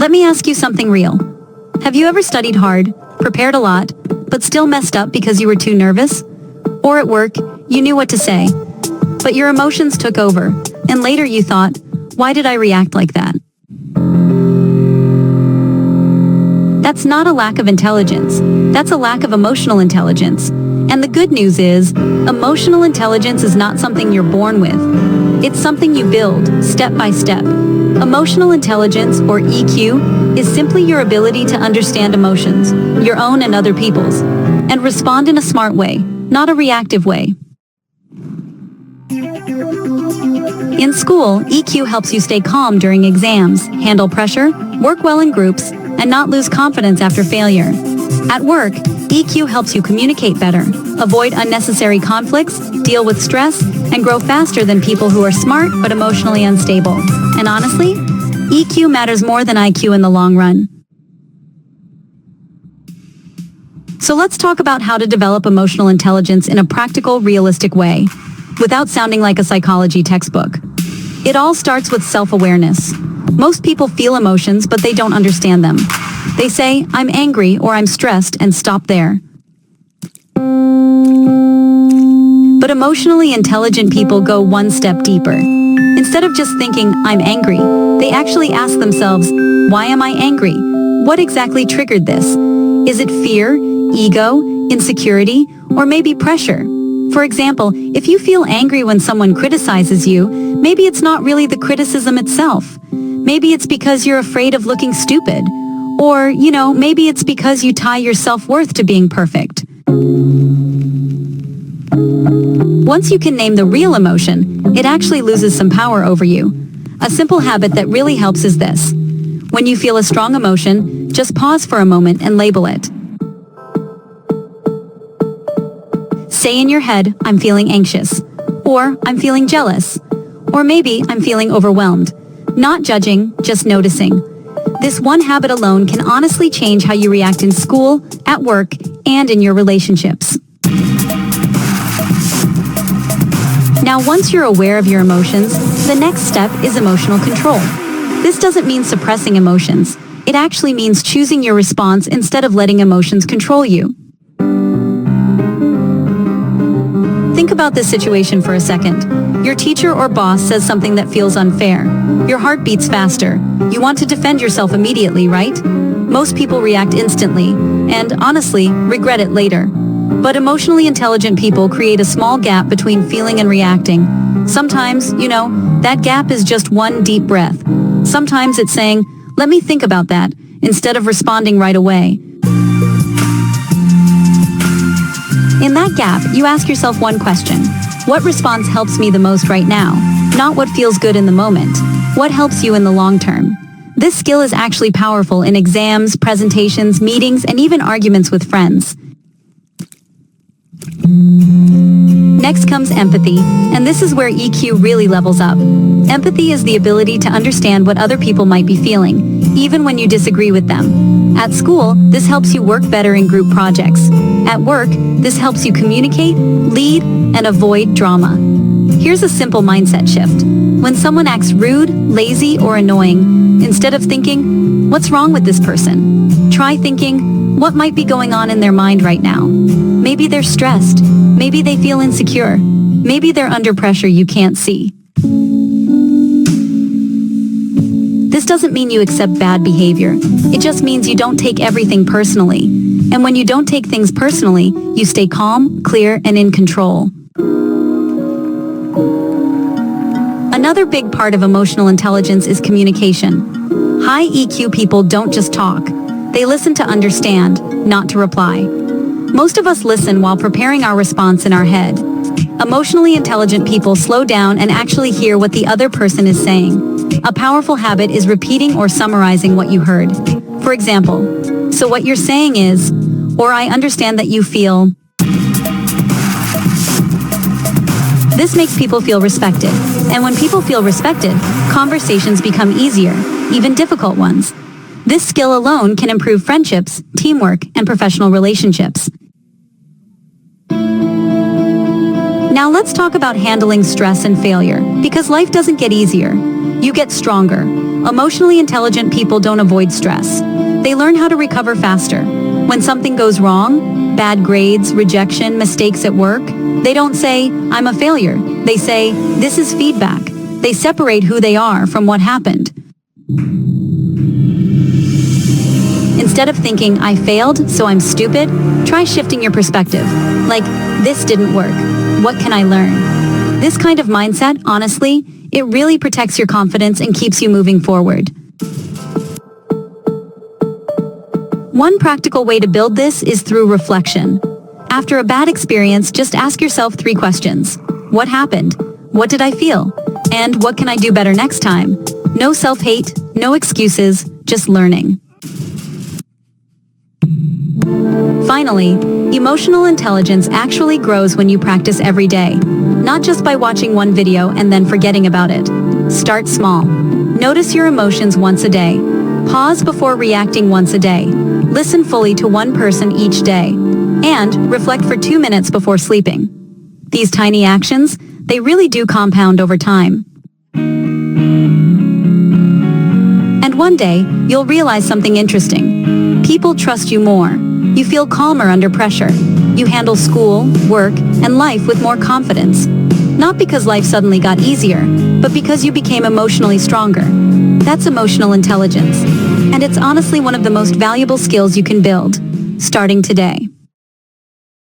Let me ask you something real. Have you ever studied hard, prepared a lot, but still messed up because you were too nervous? Or at work, you knew what to say, but your emotions took over, and later you thought, why did I react like that? That's not a lack of intelligence. That's a lack of emotional intelligence. And the good news is, emotional intelligence is not something you're born with. It's something you build, step by step. Emotional intelligence, or EQ, is simply your ability to understand emotions, your own and other people's, and respond in a smart way, not a reactive way. In school, EQ helps you stay calm during exams, handle pressure, work well in groups, and not lose confidence after failure. At work, EQ helps you communicate better, avoid unnecessary conflicts, deal with stress, and grow faster than people who are smart but emotionally unstable. And honestly, EQ matters more than IQ in the long run. So let's talk about how to develop emotional intelligence in a practical, realistic way, without sounding like a psychology textbook. It all starts with self-awareness. Most people feel emotions, but they don't understand them. They say, I'm angry or I'm stressed, and stop there. But emotionally intelligent people go one step deeper. Instead of just thinking, I'm angry, they actually ask themselves, why am I angry? What exactly triggered this? Is it fear, ego, insecurity, or maybe pressure? For example, if you feel angry when someone criticizes you, maybe it's not really the criticism itself. Maybe it's because you're afraid of looking stupid. Or, maybe it's because you tie your self-worth to being perfect. Once you can name the real emotion, it actually loses some power over you. A simple habit that really helps is this. When you feel a strong emotion, just pause for a moment and label it. Say in your head, I'm feeling anxious, or I'm feeling jealous, or maybe I'm feeling overwhelmed. Not judging, just noticing. This one habit alone can honestly change how you react in school, at work, and in your relationships. Now, once you're aware of your emotions, the next step is emotional control. This doesn't mean suppressing emotions. It actually means choosing your response instead of letting emotions control you. Think about this situation for a second. Your teacher or boss says something that feels unfair. Your heart beats faster. You want to defend yourself immediately, right? Most people react instantly, and honestly, regret it later. But emotionally intelligent people create a small gap between feeling and reacting. Sometimes, that gap is just one deep breath. Sometimes it's saying, let me think about that, instead of responding right away. In that gap, you ask yourself one question. What response helps me the most right now? Not what feels good in the moment. What helps you in the long term? This skill is actually powerful in exams, presentations, meetings, and even arguments with friends. Next comes empathy, and this is where EQ really levels up. Empathy is the ability to understand what other people might be feeling, even when you disagree with them. At school, this helps you work better in group projects. At work, this helps you communicate, lead, and avoid drama. Here's a simple mindset shift. When someone acts rude, lazy, or annoying, instead of thinking, what's wrong with this person? Try thinking, what might be going on in their mind right now? Maybe they're stressed. Maybe they feel insecure. Maybe they're under pressure you can't see. This doesn't mean you accept bad behavior. It just means you don't take everything personally. And when you don't take things personally, you stay calm, clear, and in control. Another big part of emotional intelligence is communication. High EQ people don't just talk. They listen to understand, not to reply. Most of us listen while preparing our response in our head. Emotionally intelligent people slow down and actually hear what the other person is saying. A powerful habit is repeating or summarizing what you heard. For example, so what you're saying is, or I understand that you feel. This makes people feel respected. And when people feel respected, conversations become easier, even difficult ones. This skill alone can improve friendships, teamwork, and professional relationships. Now let's talk about handling stress and failure, because life doesn't get easier. You get stronger. Emotionally intelligent people don't avoid stress. They learn how to recover faster. When something goes wrong, bad grades, rejection, mistakes at work, they don't say, I'm a failure. They say, this is feedback. They separate who they are from what happened. Instead of thinking, I failed, so I'm stupid, try shifting your perspective. Like, this didn't work. What can I learn? This kind of mindset, honestly, it really protects your confidence and keeps you moving forward. One practical way to build this is through reflection. After a bad experience, just ask yourself 3 questions. What happened? What did I feel? And what can I do better next time? No self-hate, no excuses, just learning. Finally, emotional intelligence actually grows when you practice every day, not just by watching one video and then forgetting about it. Start small. Notice your emotions once a day. Pause before reacting once a day. Listen fully to one person each day. And reflect for 2 minutes before sleeping. These tiny actions, they really do compound over time. And one day, you'll realize something interesting. People trust you more. You feel calmer under pressure. You handle school, work, and life with more confidence. Not because life suddenly got easier, but because you became emotionally stronger. That's emotional intelligence. And it's honestly one of the most valuable skills you can build, starting today.